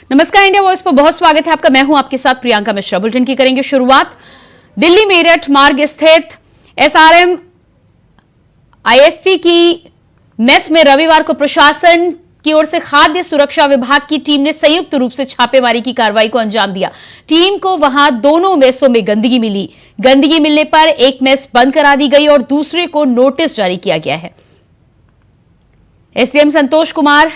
नमस्कार, India voice पर बहुत स्वागत है आपका। मैं हूं आपके साथ प्रियंका मिश्रा। बुलेटिन की करेंगे शुरुआत। दिल्ली मेरठ मार्ग स्थित एसआरएम आईएसटी की मेस में रविवार को प्रशासन की ओर से खाद्य सुरक्षा विभाग की टीम ने संयुक्त रूप से छापेमारी की कार्रवाई को अंजाम दिया। टीम को वहां दोनों मेसों में गंदगी मिली। गंदगी मिलने पर एक मेस बंद करा दी गई और दूसरे को नोटिस जारी किया गया है। एसडीएम संतोष कुमार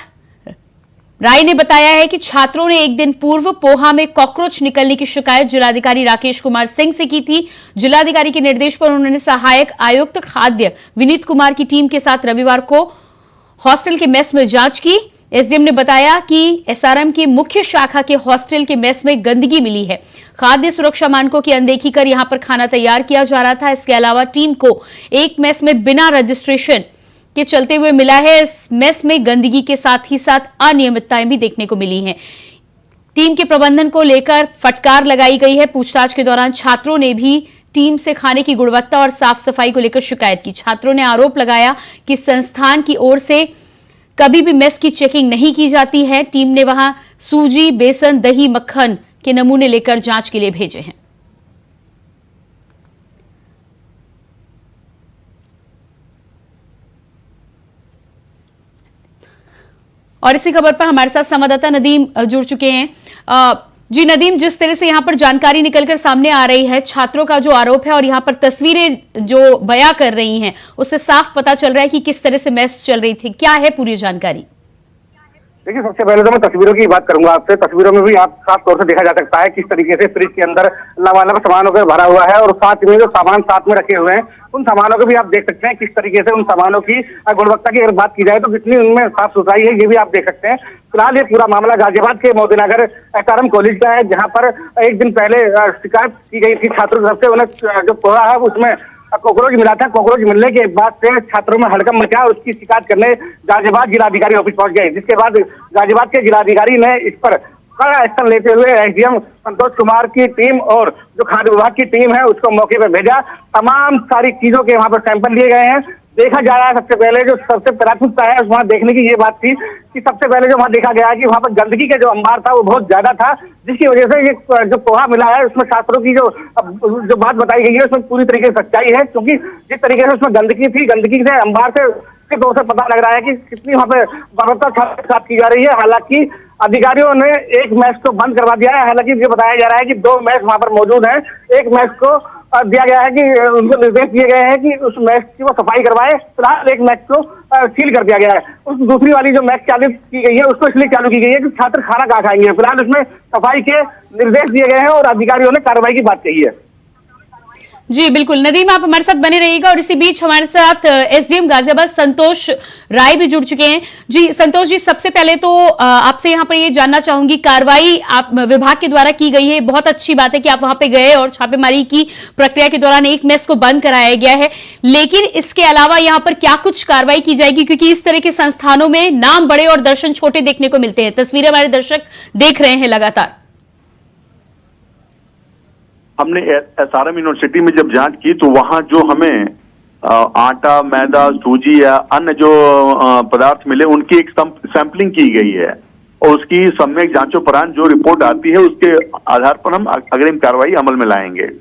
राय ने बताया है कि छात्रों ने एक दिन पूर्व पोहा में कॉकरोच निकलने की शिकायत जिलाधिकारी राकेश कुमार सिंह से की थी। जिलाधिकारी के निर्देश पर उन्होंने सहायक आयुक्त खाद्य विनीत कुमार की टीम के साथ रविवार को हॉस्टल के मेस में जांच की। एसडीएम ने बताया कि एसआरएम की मुख्य शाखा के हॉस्टल के मेस में गंदगी मिली है। खाद्य सुरक्षा मानकों की अनदेखी कर यहां पर खाना तैयार किया जा रहा था। इसके अलावा टीम को एक मेस में बिना रजिस्ट्रेशन के चलते हुए मिला है। इस मेस में गंदगी के साथ ही साथ अनियमितताएं भी देखने को मिली हैं। टीम के प्रबंधन को लेकर फटकार लगाई गई है। पूछताछ के दौरान छात्रों ने भी टीम से खाने की गुणवत्ता और साफ सफाई को लेकर शिकायत की। छात्रों ने आरोप लगाया कि संस्थान की ओर से कभी भी मेस की चेकिंग नहीं की जाती है। टीम ने वहां सूजी, बेसन, दही, मक्खन के नमूने लेकर जांच के लिए भेजे हैं। और इसी खबर पर हमारे साथ संवाददाता नदीम जुड़ चुके हैं। जी नदीम, जिस तरह से यहां पर जानकारी निकलकर सामने आ रही है, छात्रों का जो आरोप है और यहां पर तस्वीरें जो बयां कर रही हैं, उससे साफ पता चल रहा है कि किस तरह से मेस चल रही थी। क्या है पूरी जानकारी? देखिए, सबसे पहले तो मैं तस्वीरों की बात करूंगा आपसे। तस्वीरों में भी आप साफ तौर से देखा जा सकता है किस तरीके से फ्रिज के अंदर लबालब सामानों का भरा हुआ है और साथ में जो सामान साथ में रखे हुए हैं उन सामानों को भी आप देख सकते हैं किस तरीके से उन सामानों की गुणवत्ता की अगर बात की जाए तो कितनी उनमें साफ सफाई है, ये भी आप देख सकते हैं। फिलहाल ये पूरा मामला गाजियाबाद के मोदीनगर एसआरएम कॉलेज का है, जहाँ पर एक दिन पहले शिकायत की गई थी छात्रों की तरफ से। उन्हें जो पोहा है उसमें कॉकरोच मिला था। कॉकरोच मिलने के बाद से छात्रों में हड़कंप मचा और उसकी शिकायत करने गाजियाबाद जिलाधिकारी ऑफिस पहुंच गए, जिसके बाद गाजियाबाद के जिलाधिकारी ने इस पर कड़ा एक्शन लेते हुए एसडीएम संतोष कुमार की टीम और जो खाद्य विभाग की टीम है उसको मौके पर भेजा। तमाम सारी चीजों के वहां पर सैंपल लिए गए हैं। देखा जा रहा है सबसे पहले जो सबसे प्राथमिकता है वहां देखने की ये बात थी कि सबसे पहले जो वहां देखा गया है कि वहां पर गंदगी का जो अंबार था वो बहुत ज्यादा था, जिसकी वजह से ये जो पोहा मिला है उसमें छात्रों की जो बात बताई गई है उसमें पूरी तरीके से सच्चाई है, क्योंकि जिस तरीके से उसमें गंदगी थी, गंदगी से अंबार से के तौर से पता लग रहा है कि कितनी वहां पे बर्बरता साफ की जा रही है। हालांकि अधिकारियों ने एक मैच को बंद करवा दिया है। हालांकि ये बताया जा रहा है कि 2 मैच वहां पर मौजूद हैं। एक मैच को दिया गया है कि उनको निर्देश दिए गए हैं कि उस मैच की वो सफाई करवाए। फिलहाल एक मैच को सील कर दिया गया है। उस दूसरी वाली जो मैच चालू की गई है उसको इसलिए चालू की गई है कि छात्र खाना कहाँ खाएंगे। फिलहाल उसमें सफाई के निर्देश दिए गए हैं और अधिकारियों ने कार्रवाई की बात कही है। जी बिल्कुल नदीम, आप हमारे साथ बने रहिएगा। और इसी बीच हमारे साथ एसडीएम गाजियाबाद संतोष राय भी जुड़ चुके हैं। जी संतोष जी, सबसे पहले तो आपसे यहाँ पर ये जानना चाहूंगी, कार्रवाई आप विभाग के द्वारा की गई है, बहुत अच्छी बात है कि आप वहां पे गए और छापेमारी की प्रक्रिया के दौरान एक मेस को बंद कराया गया है, लेकिन इसके अलावा यहाँ पर क्या कुछ कार्रवाई की जाएगी? क्योंकि इस तरह के संस्थानों में नाम बड़े और दर्शन छोटे देखने को मिलते हैं। तस्वीरें हमारे दर्शक देख रहे हैं लगातार। हमने एसआरएम यूनिवर्सिटी में जब जांच की तो वहां जो हमें आटा, मैदा, सूजी या अन्य जो पदार्थ मिले उनकी एक सैंपलिंग की गई है और उसकी सम्यक जांचोपरांत जो रिपोर्ट आती है उसके आधार पर हम अग्रिम कार्रवाई अमल में लाएंगे।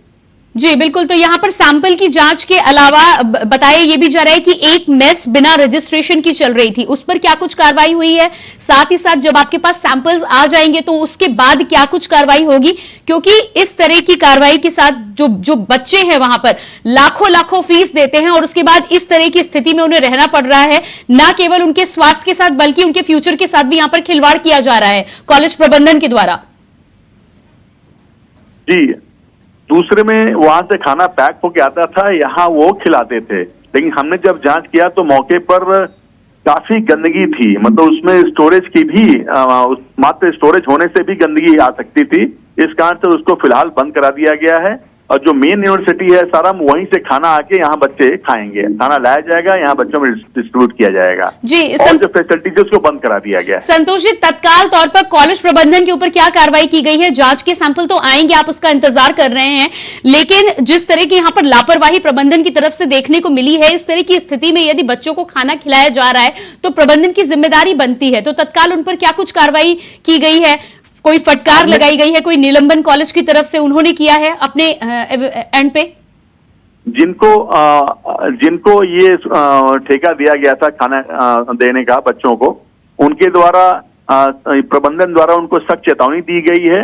जी बिल्कुल, तो यहाँ पर सैंपल की जांच के अलावा बताया ये भी जा रहा है कि एक मेस बिना रजिस्ट्रेशन की चल रही थी, उस पर क्या कुछ कार्रवाई हुई है? साथ ही साथ जब आपके पास सैंपल्स आ जाएंगे तो उसके बाद क्या कुछ कार्रवाई होगी? क्योंकि इस तरह की कार्रवाई के साथ जो बच्चे हैं वहां पर लाखों फीस देते हैं और उसके बाद इस तरह की स्थिति में उन्हें रहना पड़ रहा है, न केवल उनके स्वास्थ्य के साथ बल्कि उनके फ्यूचर के साथ भी यहाँ पर खिलवाड़ किया जा रहा है कॉलेज प्रबंधन के द्वारा। जी, दूसरे में वहां से खाना पैक होके आता था, यहाँ वो खिलाते थे, लेकिन हमने जब जांच किया तो मौके पर काफी गंदगी थी। मतलब उसमें स्टोरेज की भी मात्र स्टोरेज होने से भी गंदगी आ सकती थी। इस कारण से उसको फिलहाल बंद करा दिया गया है और जो मेन यूनिवर्सिटी है सारा, वहीं से खाना आके यहाँ बच्चे खाएंगे। खाना लाया जाएगा, यहाँ बच्चों में डिस्ट्रीब्यूट किया जाएगा जी। और जो फैसिलिटीज उसको बंद करा दिया गया है। संतोष जी, तत्काल तौर पर कॉलेज प्रबंधन के ऊपर क्या कार्रवाई की गई है? जांच के सैंपल तो आएंगे, आप उसका इंतजार कर रहे हैं, लेकिन जिस तरह की यहाँ पर लापरवाही प्रबंधन की तरफ से देखने को मिली है, इस तरह की स्थिति में यदि बच्चों को खाना खिलाया जा रहा है तो प्रबंधन की जिम्मेदारी बनती है, तो तत्काल उन पर क्या कुछ कार्रवाई की गई है? कोई फटकार लगाई गई है, कोई निलंबन कॉलेज की तरफ से उन्होंने किया है अपने एंड पे? जिनको ये ठेका दिया गया था खाना देने का बच्चों को, उनके द्वारा प्रबंधन द्वारा उनको सख्त चेतावनी दी गई है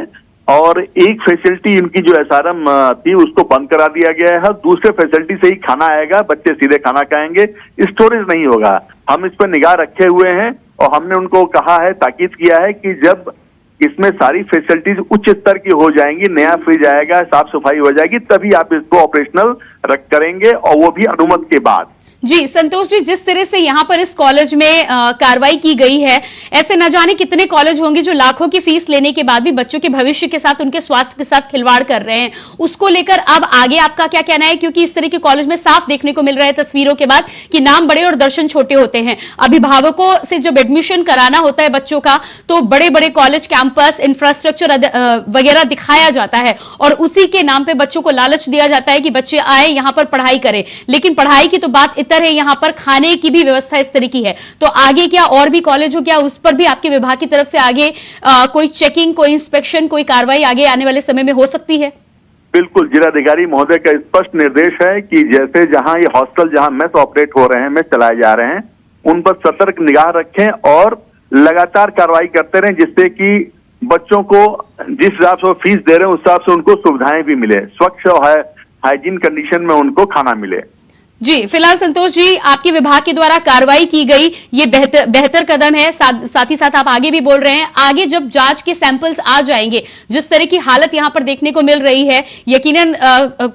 और एक फैसिलिटी उनकी जो एसआरएम थी उसको बंद करा दिया गया है। दूसरे फैसिलिटी से ही खाना आएगा, बच्चे सीधे खाना खाएंगे, स्टोरेज नहीं होगा। हम इस पर निगाह रखे हुए हैं और हमने उनको कहा है, ताकीद किया है कि जब इसमें सारी फैसिलिटीज उच्च स्तर की हो जाएंगी, नया फ्रिज आएगा, साफ सफाई हो जाएगी, तभी आप इसको ऑपरेशनल करेंगे और वो भी अनुमति के बाद। जी संतोष जी, जिस तरह से यहाँ पर इस कॉलेज में कार्रवाई की गई है, ऐसे न जाने कितने कॉलेज होंगे जो लाखों की फीस लेने के बाद भी बच्चों के भविष्य के साथ, उनके स्वास्थ्य के साथ खिलवाड़ कर रहे हैं। उसको लेकर अब आगे आपका क्या कहना है? क्योंकि इस तरह के कॉलेज में साफ देखने को मिल रहा है तस्वीरों के बाद कि नाम बड़े और दर्शन छोटे होते हैं। अभिभावकों से जब एडमिशन कराना होता है बच्चों का, तो बड़े बड़े कॉलेज कैंपस इंफ्रास्ट्रक्चर वगैरह दिखाया जाता है और उसी के नाम पे बच्चों को लालच दिया जाता है कि बच्चे आए यहाँ पर पढ़ाई करें। लेकिन पढ़ाई की तो बात है, यहाँ पर खाने की भी व्यवस्था इस तरह की है। तो आगे क्या और भी कॉलेज हो, क्या उस पर भी आपके विभाग की तरफ से आगे कोई चेकिंग, कोई इंस्पेक्शन, कोई कार्रवाई आगे आने वाले समय में हो सकती है? बिल्कुल, जिलाधिकारी महोदय का स्पष्ट निर्देश है कि जैसे जहां ये हॉस्टल, जहां मेस ऑपरेट हो रहे हैं, मेस चलाए जा रहे हैं, उन पर सतर्क निगाह रखें और लगातार कार्रवाई करते रहें, जिससे कि बच्चों को जिस हिसाब से फीस दे रहे हैं उस हिसाब से उनको सुविधाएं भी मिले, स्वच्छ और हाइजीन कंडीशन में उनको खाना मिले। जी फिलहाल संतोष जी, आपके विभाग के द्वारा कार्रवाई की गई, ये बेहतर कदम है। साथ ही साथ आप आगे भी बोल रहे हैं, आगे जब जांच के सैंपल्स आ जाएंगे, जिस तरह की हालत यहां पर देखने को मिल रही है, यकीनन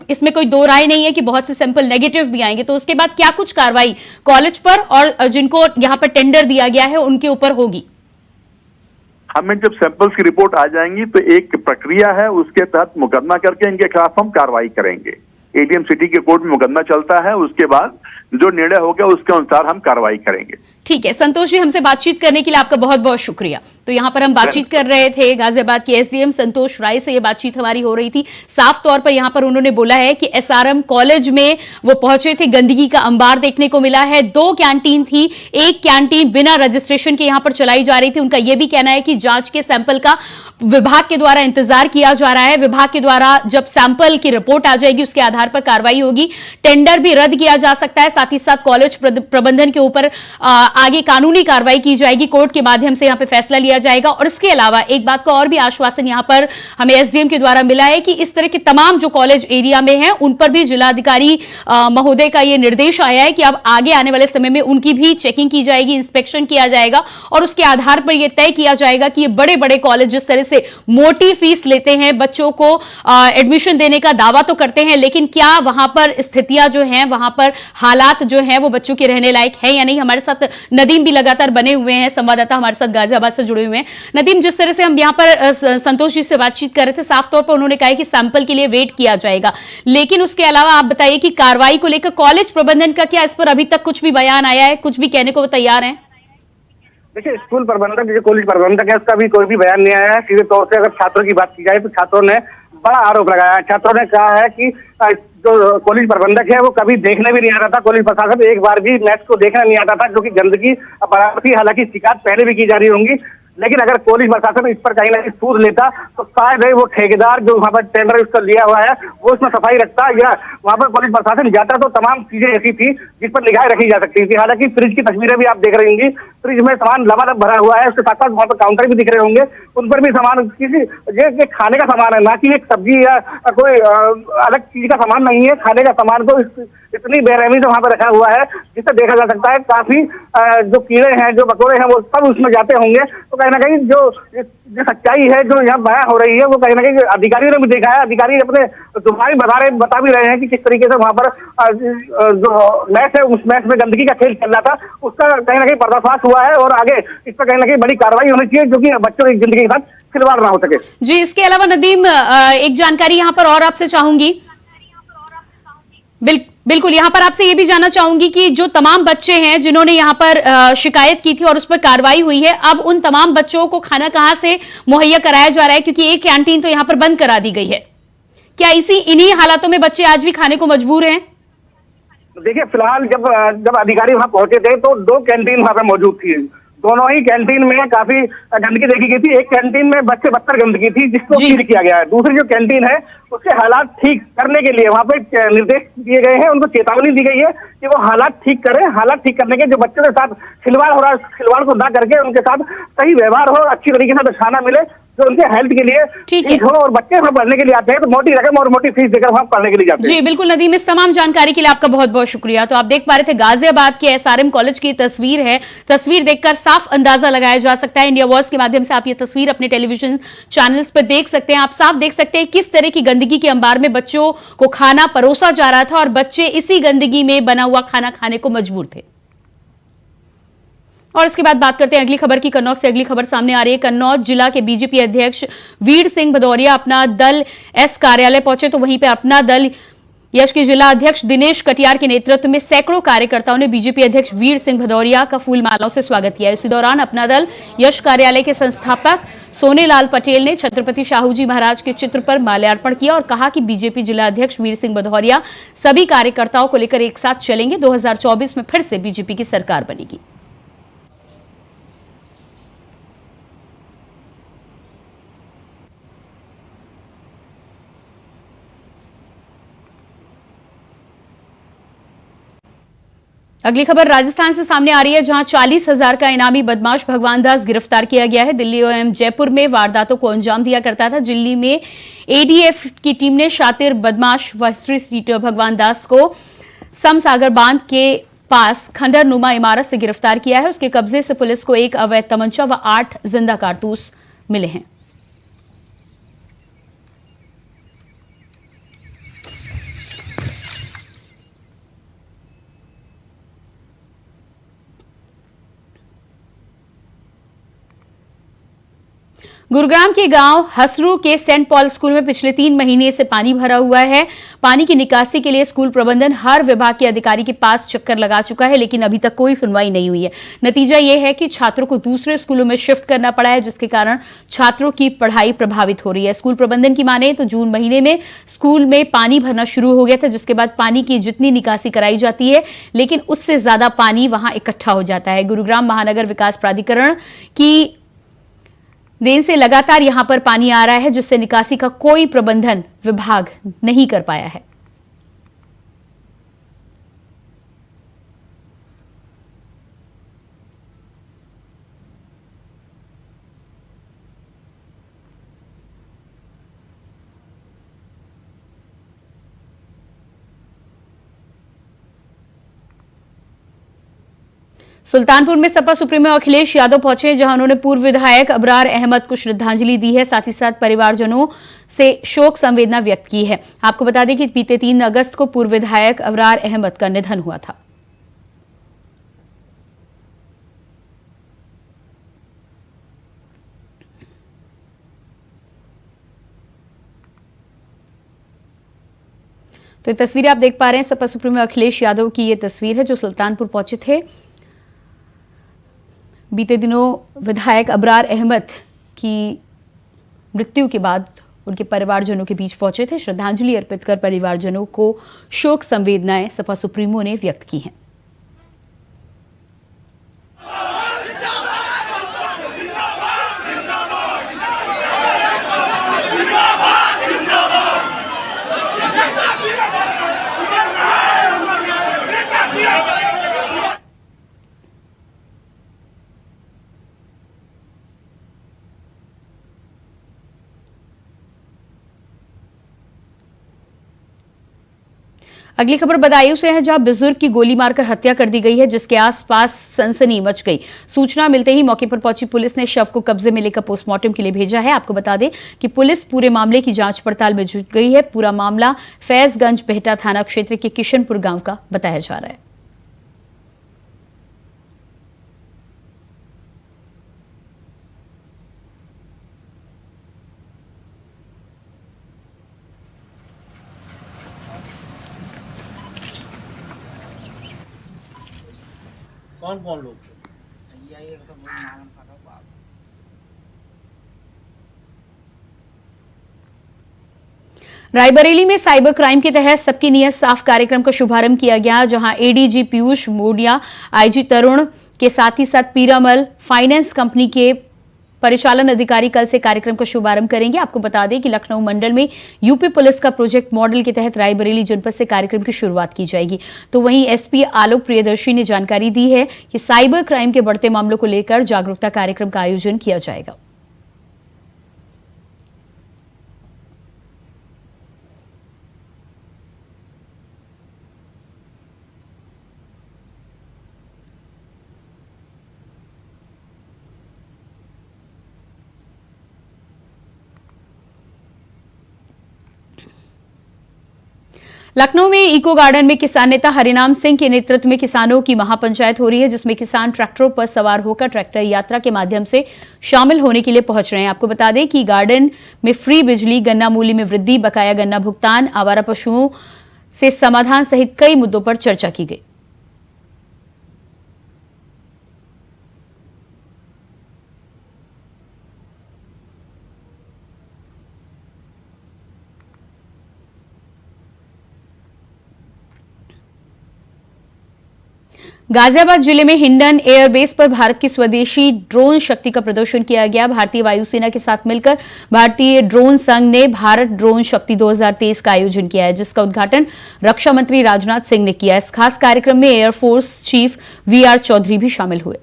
इसमें कोई दो राय नहीं है कि बहुत से सैंपल नेगेटिव भी आएंगे। तो उसके बाद क्या कुछ कार्रवाई कॉलेज पर और जिनको यहां पर टेंडर दिया गया है उनके ऊपर होगी? हमें जब सैंपल्स की रिपोर्ट आ जाएंगी तो एक प्रक्रिया है, उसके तहत मुकदमा करके इनके खिलाफ हम कार्रवाई करेंगे। एडीएम सिटी के कोर्ट में मुकदमा चलता है, उसके बाद जो निर्णय होगा उसके अनुसार हम कार्रवाई करेंगे। ठीक है संतोष जी, हमसे बातचीत करने के लिए आपका बहुत बहुत शुक्रिया। तो यहाँ पर हम बातचीत कर रहे थे गाजियाबाद के एसडीएम संतोष राय से, ये बातचीत हमारी हो रही थी। साफ तौर पर यहाँ पर उन्होंने बोला है कि एसआरएम कॉलेज में वो पहुंचे थे, गंदगी का अंबार देखने को मिला है। 2 कैंटीन थी, एक कैंटीन बिना रजिस्ट्रेशन के यहाँ पर चलाई जा रही थी। उनका यह भी कहना है कि जांच के सैंपल का विभाग के द्वारा इंतजार किया जा रहा है। विभाग के द्वारा जब सैंपल की रिपोर्ट आ जाएगी उसके आधार पर कार्रवाई होगी। टेंडर भी रद्द किया जा सकता है, साथ ही साथ कॉलेज प्रबंधन के ऊपर आगे कानूनी कार्रवाई की जाएगी, कोर्ट के माध्यम से यहाँ पे फैसला लिया जाएगा। और इसके अलावा एक बात का और भी आश्वासन यहाँ पर हमें एसडीएम के द्वारा मिला है कि इस तरह के तमाम जो कॉलेज एरिया में हैं उन पर भी जिलाधिकारी महोदय का ये निर्देश आया है कि अब आगे आने वाले समय में उनकी भी चेकिंग की जाएगी, इंस्पेक्शन किया जाएगा और उसके आधार पर यह तय किया जाएगा कि ये बड़े बड़े कॉलेज जिस तरह से मोटी फीस लेते हैं, बच्चों को एडमिशन देने का दावा तो करते हैं, लेकिन क्या वहां पर स्थितियां जो हैं, वहां पर हालात जो हैं वो बच्चों के रहने लायक है या नहीं? हमारे साथ नदीम भी लगातार बने हुए हैं, संवाददाता हमारे साथ गाजियाबाद से जुड़े हुए हैं। नदीम, जिस तरह से हम यहाँ पर संतोष जी से बातचीत कर रहे थे, साफ तौर पर उन्होंने कहा है कि सैंपल के लिए वेट किया जाएगा, लेकिन उसके अलावा आप बताइए कि कार्रवाई को लेकर कॉलेज प्रबंधन का क्या इस पर अभी तक कुछ भी बयान आया है, कुछ भी कहने को वो तैयार हैं? देखिए, स्कूल प्रबंधक जो कॉलेज प्रबंधक है उसका भी कोई भी बयान नहीं आया है। सीधे तौर से अगर छात्रों की बात की जाए तो छात्रों ने बड़ा आरोप लगाया है। छात्रों ने कहा है कि जो कॉलेज प्रबंधक है वो कभी देखने भी नहीं आता था, कॉलेज प्रशासन एक बार भी मैच को देखने नहीं आता था, जो कि गंदगी बराबर थी। हालांकि शिकायत पहले भी की जा रही होंगी, लेकिन अगर कॉलेज प्रशासन इस पर कहीं ना कहीं सूद लेता तो शायद वो ठेकेदार जो वहाँ पर टेंडर उसका लिया हुआ है वो उसमें सफाई रखता, या वहाँ पर कॉलेज प्रशासन जाता तो तमाम चीजें ऐसी थी जिस पर निगाह रखी जा सकती थी। हालांकि फ्रिज की तस्वीरें भी आप देख रही होंगी, फ्रिज में सामान लबालब भरा हुआ है, उसके साथ साथ वहाँ पर काउंटर भी दिख रहे होंगे, उन पर भी सामान किसी ये खाने का सामान है, ना कि एक सब्जी या कोई अलग चीज का सामान नहीं है। खाने का सामान तो इतनी बेरहमी से वहाँ पर रखा हुआ है जिससे देखा जा सकता है काफी जो कीड़े हैं, जो मकोड़े हैं, वो सब उसमें जाते होंगे। तो कहीं ना कहीं जो सच्चाई है जो यहाँ बयां हो रही है वो कहीं ना कहीं अधिकारियों ने भी देखा है। अधिकारी अपने जुबानी बता भी रहे हैं कि किस तरीके से वहाँ पर जो मैच है उस मैच में गंदगी का खेल चल रहा था, उसका कहीं ना कहीं पर्दाफाश हुआ है और आगे इस पर कहीं ना कहीं बड़ी कार्रवाई होनी चाहिए जो कि बच्चों की जिंदगी के साथ खिलवाड़ ना हो सके। जी, इसके अलावा नदीम एक जानकारी यहाँ पर और आपसे चाहूंगी। बिल्कुल, यहाँ पर आपसे ये भी जानना चाहूंगी कि जो तमाम बच्चे हैं जिन्होंने यहाँ पर शिकायत की थी और उस पर कार्रवाई हुई है, अब उन तमाम बच्चों को खाना कहाँ से मुहैया कराया जा रहा है? क्योंकि एक कैंटीन तो यहाँ पर बंद करा दी गई है। क्या इन्हीं हालातों में बच्चे आज भी खाने को मजबूर हैं? देखिए, फिलहाल जब अधिकारी वहाँ पहुंचे थे तो 2 कैंटीन वहाँ पे मौजूद थी। दोनों ही कैंटीन में काफी गंदगी देखी गई थी। एक कैंटीन में बच्चे बदतर गंदगी थी जिसको जी। सील किया गया है। दूसरी जो कैंटीन है उसके हालात ठीक करने के लिए वहां पे निर्देश दिए गए हैं, उनको चेतावनी दी गई है कि वो हालात ठीक करें। हालात ठीक करने के जो बच्चों के साथ खिलवाड़ हो रहा है, खिलवाड़ को ना करके उनके साथ सही व्यवहार हो, अच्छी तरीके से खाना मिले जो उनके हेल्थ के लिए ठीक है। ठीक हो। और बच्चे वहाँ पढ़ने के लिए आते हैं तो मोटी रकम और मोटी फीस देकर वहाँ पढ़ने के लिए जाते हैं। जी बिल्कुल नदीम, इस तमाम जानकारी के लिए आपका बहुत बहुत शुक्रिया। तो आप देख पा रहे थे गाजियाबाद के एसआरएम कॉलेज की तस्वीर है। तस्वीर देखकर साफ अंदाजा लगाया जा सकता है। इंडिया वॉइस के माध्यम से आप ये तस्वीर अपने टेलीविजन चैनल्स पर देख सकते हैं। आप साफ देख सकते हैं किस तरह की गंदगी के अंबार में बच्चों को खाना परोसा जा रहा था और बच्चे इसी गंदगी में बना हुआ खाना खाने को मजबूर थे। और इसके बाद बात करते हैं अगली खबर की। कन्नौज से अगली खबर सामने आ रही है। कन्नौज जिला के बीजेपी अध्यक्ष वीर सिंह भदौरिया अपना दल एस कार्यालय पहुंचे तो वहीं पे अपना दल यश के जिला अध्यक्ष दिनेश कटियार के नेतृत्व में सैकड़ों कार्यकर्ताओं ने बीजेपी अध्यक्ष वीर सिंह भदौरिया का फूल मालाओं से स्वागत किया। इसी दौरान अपना दल यश कार्यालय के संस्थापक सोनेलाल पटेल ने छत्रपति शाहू जी महाराज के चित्र पर माल्यार्पण किया और कहा कि बीजेपी जिला अध्यक्ष वीर सिंह भदौरिया सभी कार्यकर्ताओं को लेकर एक साथ चलेंगे। 2024 में फिर से बीजेपी की सरकार बनेगी। अगली खबर राजस्थान से सामने आ रही है, जहां 40,000 का इनामी बदमाश भगवान दास गिरफ्तार किया गया है। दिल्ली एवं जयपुर में वारदातों को अंजाम दिया करता था। दिल्ली में एडीएफ की टीम ने शातिर बदमाश व स्ट्रीट सीटर भगवान दास को समसागर बांध के पास खंडर नुमा इमारत से गिरफ्तार किया है। उसके कब्जे से पुलिस को एक अवैध तमंचा व 8 जिंदा कारतूस मिले हैं। गुरुग्राम के गांव हसरू के सेंट पॉल स्कूल में पिछले 3 महीने से पानी भरा हुआ है। पानी की निकासी के लिए स्कूल प्रबंधन हर विभाग के अधिकारी के पास चक्कर लगा चुका है, लेकिन अभी तक कोई सुनवाई नहीं हुई है। नतीजा यह है कि छात्रों को दूसरे स्कूलों में शिफ्ट करना पड़ा है, जिसके कारण छात्रों की पढ़ाई प्रभावित हो रही है। स्कूल प्रबंधन की माने तो जून महीने में स्कूल में पानी भरना शुरू हो गया था, जिसके बाद पानी की जितनी निकासी कराई जाती है, लेकिन उससे ज्यादा पानी वहां इकट्ठा हो जाता है। गुरुग्राम महानगर विकास प्राधिकरण की देन से लगातार यहां पर पानी आ रहा है, जिससे निकासी का कोई प्रबंधन विभाग नहीं कर पाया है। सुल्तानपुर में सपा सुप्रीमो अखिलेश यादव पहुंचे, जहां उन्होंने पूर्व विधायक अबरार अहमद को श्रद्धांजलि दी है। साथ ही साथ परिवारजनों से शोक संवेदना व्यक्त की है। आपको बता दें कि बीते 3 अगस्त को पूर्व विधायक अबरार अहमद का निधन हुआ था। तो ये तस्वीरें आप देख पा रहे हैं, सपा सुप्रीमो अखिलेश यादव की ये तस्वीर है जो सुल्तानपुर पहुंचे थे। बीते दिनों विधायक अबरार अहमद की मृत्यु के बाद उनके परिवारजनों के बीच पहुंचे थे। श्रद्धांजलि अर्पित कर परिवारजनों को शोक संवेदनाएं सपा सुप्रीमो ने व्यक्त की हैं। अगली खबर बदायूं से है, जहां बुजुर्ग की गोली मारकर हत्या कर दी गई है, जिसके आसपास सनसनी मच गई। सूचना मिलते ही मौके पर पहुंची पुलिस ने शव को कब्जे में लेकर पोस्टमार्टम के लिए भेजा है। आपको बता दें कि पुलिस पूरे मामले की जांच पड़ताल में जुट गई है। पूरा मामला फैजगंज बेहटा थाना क्षेत्र के किशनपुर गांव का बताया जा रहा है। कौन कौन लोग थे? रायबरेली में साइबर क्राइम के तहत सबकी नीयत साफ कार्यक्रम का शुभारंभ किया गया, जहां एडीजी पीयूष मोडिया, आईजी तरुण के साथ ही साथ पीरामल फाइनेंस कंपनी के परिचालन अधिकारी कल से कार्यक्रम का शुभारंभ करेंगे। आपको बता दें कि लखनऊ मंडल में यूपी पुलिस का प्रोजेक्ट मॉडल के तहत रायबरेली जनपद से कार्यक्रम की शुरुआत की जाएगी। तो वहीं एसपी आलोक प्रियदर्शी ने जानकारी दी है कि साइबर क्राइम के बढ़ते मामलों को लेकर जागरूकता कार्यक्रम का आयोजन किया जाएगा। लखनऊ में इको गार्डन में किसान नेता हरिनाम सिंह के नेतृत्व में किसानों की महापंचायत हो रही है, जिसमें किसान ट्रैक्टरों पर सवार होकर ट्रैक्टर यात्रा के माध्यम से शामिल होने के लिए पहुंच रहे हैं। आपको बता दें कि गार्डन में फ्री बिजली, गन्ना मूल्य में वृद्धि, बकाया गन्ना भुगतान, आवारा पशुओं से समाधान सहित कई मुद्दों पर चर्चा की गई। गाजियाबाद जिले में हिंडन एयरबेस पर भारत की स्वदेशी ड्रोन शक्ति का प्रदर्शन किया गया। भारतीय वायुसेना के साथ मिलकर भारतीय ड्रोन संघ ने भारत ड्रोन शक्ति 2023 का आयोजन किया है, जिसका उद्घाटन रक्षा मंत्री राजनाथ सिंह ने किया। इस खास कार्यक्रम में एयरफोर्स चीफ वीआर चौधरी भी शामिल हुए।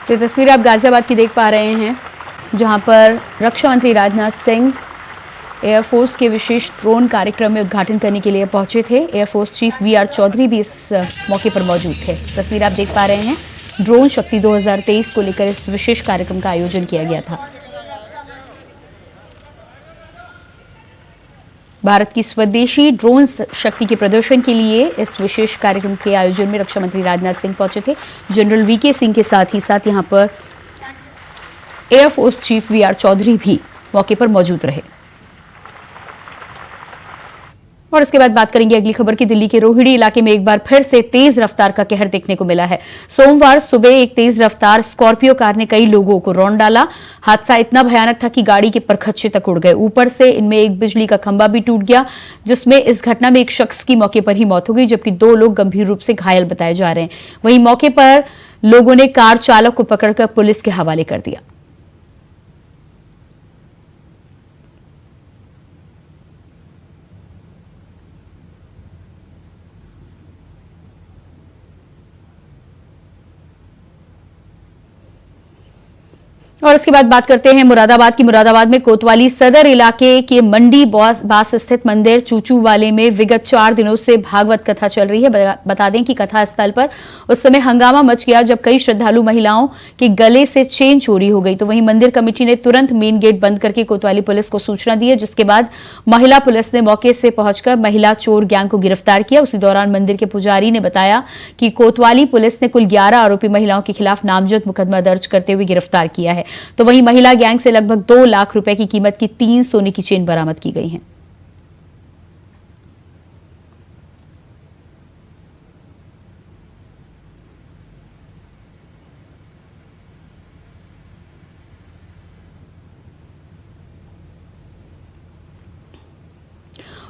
तो ये तस्वीर आप गाजियाबाद की देख पा रहे हैं, जहां पर रक्षा मंत्री राजनाथ सिंह एयरफोर्स के विशेष ड्रोन कार्यक्रम में उद्घाटन करने के लिए पहुंचे थे। एयरफोर्स चीफ वीआर चौधरी भी इस मौके पर मौजूद थे। तस्वीर आप देख पा रहे हैं, ड्रोन शक्ति 2023 को लेकर इस विशेष कार्यक्रम का आयोजन किया गया था। भारत की स्वदेशी ड्रोन शक्ति के प्रदर्शन के लिए इस विशेष कार्यक्रम के आयोजन में रक्षा मंत्री राजनाथ सिंह पहुंचे थे। जनरल वीके सिंह के साथ यहां पर एयरफोर्स चीफ वीआर चौधरी भी मौके पर मौजूद रहे। और इसके बाद बात करेंगे अगली खबर की। दिल्ली के रोहिणी इलाके में एक बार फिर से तेज रफ्तार का कहर देखने को मिला है। सोमवार सुबह एक तेज रफ्तार स्कॉर्पियो कार ने कई लोगों को रौंद डाला। हादसा इतना भयानक था कि गाड़ी के परखच्चे तक उड़ गए। ऊपर से इनमें एक बिजली का खंभा भी टूट गया, जिसमें इस घटना में एक शख्स की मौके पर ही मौत हो गई, जबकि 2 लोग गंभीर रूप से घायल बताए जा रहे हैं। वहीं मौके पर लोगों ने कार चालक को पकड़कर पुलिस के हवाले कर दिया। और इसके बाद बात करते हैं मुरादाबाद की। मुरादाबाद में कोतवाली सदर इलाके के मंडी बास स्थित मंदिर चूचू वाले में विगत 4 दिनों से भागवत कथा चल रही है। बता दें कि कथा स्थल पर उस समय हंगामा मच गया जब कई श्रद्धालु महिलाओं के गले से चेन चोरी हो गई। तो वहीं मंदिर कमेटी ने तुरंत मेन गेट बंद करके कोतवाली पुलिस को सूचना दी है, जिसके बाद महिला पुलिस ने मौके से पहुंचकर महिला चोर गैंग को गिरफ्तार किया। उसी दौरान मंदिर के पुजारी ने बताया कि कोतवाली पुलिस ने कुल 11 आरोपी महिलाओं के खिलाफ नामजद मुकदमा दर्ज करते हुए गिरफ्तार किया है। तो वहीं महिला गैंग से लगभग 2 लाख रुपए की कीमत की 3 सोने की चेन बरामद की गई हैं।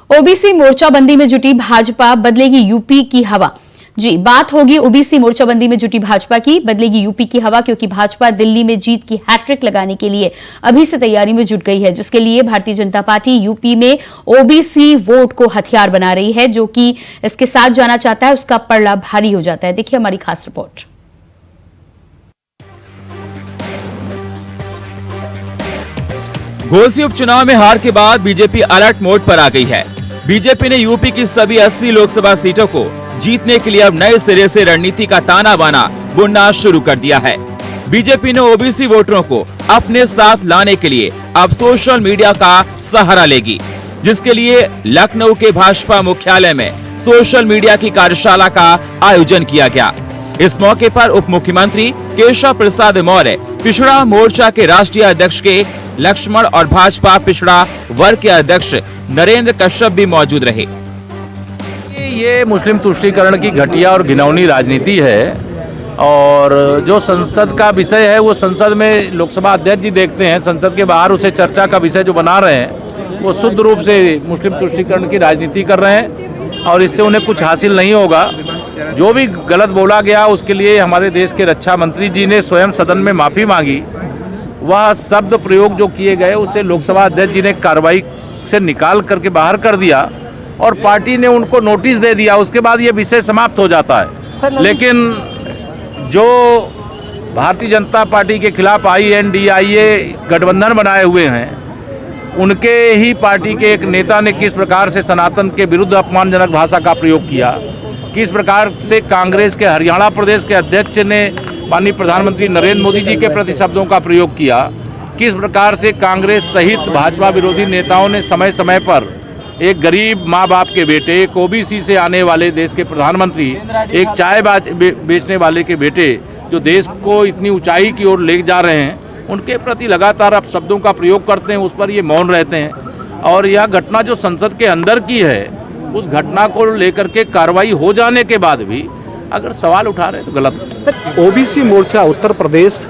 ओबीसी मोर्चाबंदी में जुटी भाजपा, बदलेगी यूपी की हवा। जी, बात होगी ओबीसी मोर्चाबंदी में जुटी भाजपा की, बदलेगी यूपी की हवा, क्योंकि भाजपा दिल्ली में जीत की हैट्रिक लगाने के लिए अभी से तैयारी में जुट गई है, जिसके लिए भारतीय जनता पार्टी यूपी में ओबीसी वोट को हथियार बना रही है। जो कि इसके साथ जाना चाहता है उसका पलड़ा भारी हो जाता है। देखिए हमारी खास रिपोर्ट। घोसी उपचुनाव में हार के बाद बीजेपी अलर्ट मोड पर आ गई है। बीजेपी ने यूपी की सभी 80 लोकसभा सीटों को जीतने के लिए अब नए सिरे से रणनीति का ताना बाना बुनना शुरू कर दिया है। बीजेपी ने ओबीसी वोटरों को अपने साथ लाने के लिए अब सोशल मीडिया का सहारा लेगी, जिसके लिए लखनऊ के भाजपा मुख्यालय में सोशल मीडिया की कार्यशाला का आयोजन किया गया। इस मौके पर उप मुख्यमंत्री केशव प्रसाद मौर्य, पिछड़ा मोर्चा के राष्ट्रीय अध्यक्ष के लक्ष्मण और भाजपा पिछड़ा वर्ग के अध्यक्ष नरेंद्र कश्यप भी मौजूद रहे। ये मुस्लिम तुष्टीकरण की घटिया और घिनौनी राजनीति है और जो संसद का विषय है वो संसद में लोकसभा अध्यक्ष जी देखते हैं, संसद के बाहर उसे चर्चा का विषय जो बना रहे हैं वो शुद्ध रूप से मुस्लिम तुष्टीकरण की राजनीति कर रहे हैं और इससे उन्हें कुछ हासिल नहीं होगा। जो भी गलत बोला गया उसके लिए हमारे देश के रक्षा मंत्री जी ने स्वयं सदन में माफ़ी मांगी। वह शब्द प्रयोग जो किए गए उसे लोकसभा अध्यक्ष जी ने कार्रवाई से निकाल करके बाहर कर दिया और पार्टी ने उनको नोटिस दे दिया। उसके बाद ये विषय समाप्त हो जाता है। लेकिन जो भारतीय जनता पार्टी के खिलाफ INDIA गठबंधन बनाए हुए हैं, उनके ही पार्टी के एक नेता ने किस प्रकार से सनातन के विरुद्ध अपमानजनक भाषा का प्रयोग किया, किस प्रकार से कांग्रेस के हरियाणा प्रदेश के अध्यक्ष ने माननीय प्रधानमंत्री नरेंद्र मोदी जी के प्रति शब्दों का प्रयोग किया, किस प्रकार से कांग्रेस सहित भाजपा विरोधी नेताओं ने समय समय पर एक गरीब माँ बाप के बेटे, एक OBC से आने वाले देश के प्रधानमंत्री, एक चाय बेचने वाले के बेटे जो देश को इतनी ऊंचाई की ओर ले जा रहे हैं, उनके प्रति लगातार आप शब्दों का प्रयोग करते हैं, उस पर ये मौन रहते हैं। और यह घटना जो संसद के अंदर की है, उस घटना को लेकर के कार्रवाई हो जाने के बाद भी अगर सवाल उठा रहे हैं तो गलत है। OBC मोर्चा उत्तर प्रदेश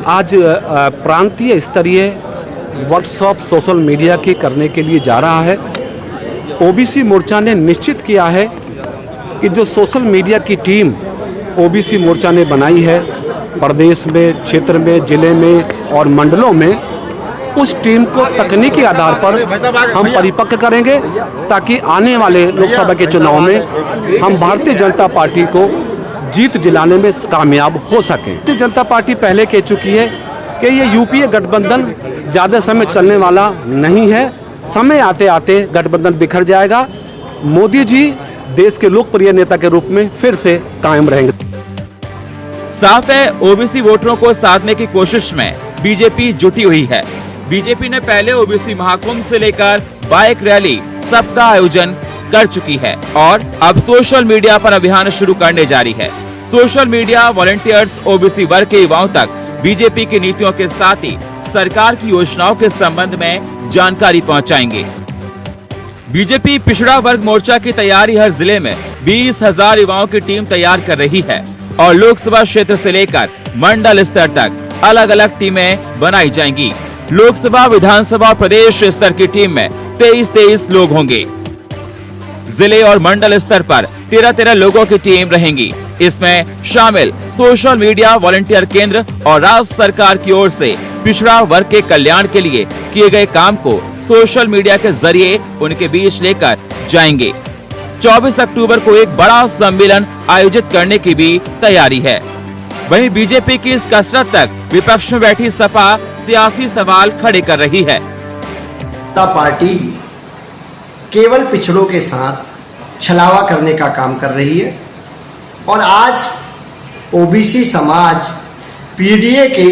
आज प्रांतीय स्तरीय वर्कशॉप सोशल मीडिया की करने के लिए जा रहा है। OBC मोर्चा ने निश्चित किया है कि जो सोशल मीडिया की टीम OBC मोर्चा ने बनाई है प्रदेश में, क्षेत्र में, जिले में और मंडलों में, उस टीम को तकनीकी आधार पर हम परिपक्व करेंगे ताकि आने वाले लोकसभा के चुनाव में हम भारतीय जनता पार्टी को जीत दिलाने में कामयाब हो सकें। भारतीय जनता पार्टी पहले कह चुकी है कि ये UPA गठबंधन ज़्यादा समय चलने वाला नहीं है, समय आते आते गठबंधन बिखर जाएगा। मोदी जी देश के लोकप्रिय नेता के रूप में फिर से कायम रहेंगे। साफ है, OBC वोटरों को साधने की कोशिश में बीजेपी जुटी हुई है। बीजेपी ने पहले OBC महाकुंभ से लेकर बाइक रैली सबका आयोजन कर चुकी है और अब सोशल मीडिया पर अभियान शुरू करने जा रही है। सोशल मीडिया वॉलंटियर्स OBC वर्ग के युवाओं तक बीजेपी की नीतियों के साथ ही सरकार की योजनाओं के संबंध में जानकारी पहुंचाएंगे। बीजेपी पिछड़ा वर्ग मोर्चा की तैयारी हर जिले में 20,000 युवाओं की टीम तैयार कर रही है और लोकसभा क्षेत्र से लेकर मंडल स्तर तक अलग अलग टीमें बनाई जाएंगी। लोकसभा, विधानसभा और प्रदेश स्तर की टीम में 23 लोग होंगे। जिले और मंडल स्तर पर 13 लोगों की टीम रहेंगी। इसमें शामिल सोशल मीडिया वॉलंटियर केंद्र और राज्य सरकार की ओर से पिछड़ा वर्ग के कल्याण के लिए किए गए काम को सोशल मीडिया के जरिए उनके बीच लेकर जाएंगे। 24 अक्टूबर को एक बड़ा सम्मेलन आयोजित करने की भी तैयारी है। वहीं बीजेपी की इस कसरत तक विपक्ष में बैठी सपा सियासी सवाल खड़े कर रही है। पार्टी केवल पिछड़ों के साथ छलावा करने का काम कर रही है और आज OBC समाज PDA के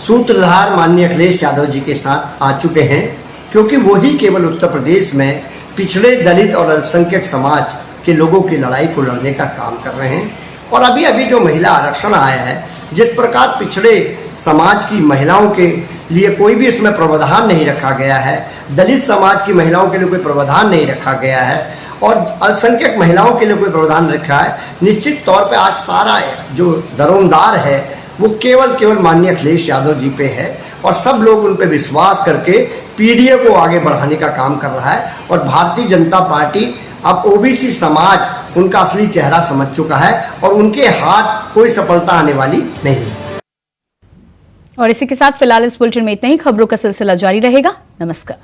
सूत्रधार माननीय अखिलेश यादव जी के साथ आ चुके हैं, क्योंकि वही केवल उत्तर प्रदेश में पिछड़े, दलित और अल्पसंख्यक समाज के लोगों की लड़ाई को लड़ने का काम कर रहे हैं। और अभी अभी जो महिला आरक्षण आया है, जिस प्रकार पिछड़े समाज की महिलाओं के लिए कोई भी इसमें प्रावधान नहीं रखा गया है, दलित समाज की महिलाओं के लिए कोई प्रावधान नहीं रखा गया है और अल्पसंख्यक महिलाओं के लिए कोई प्रावधान रखा है, निश्चित तौर पे आज सारा जो दरोमदार है वो केवल माननीय अखिलेश यादव जी पे है और सब लोग उन पे विश्वास करके PDA को आगे बढ़ाने का काम कर रहा है। और भारतीय जनता पार्टी अब OBC समाज उनका असली चेहरा समझ चुका है और उनके हाथ कोई सफलता आने वाली नहीं है। और इसी के साथ फिलहाल इस बुलेटिन में इतना ही। खबरों का सिलसिला जारी रहेगा। नमस्कार।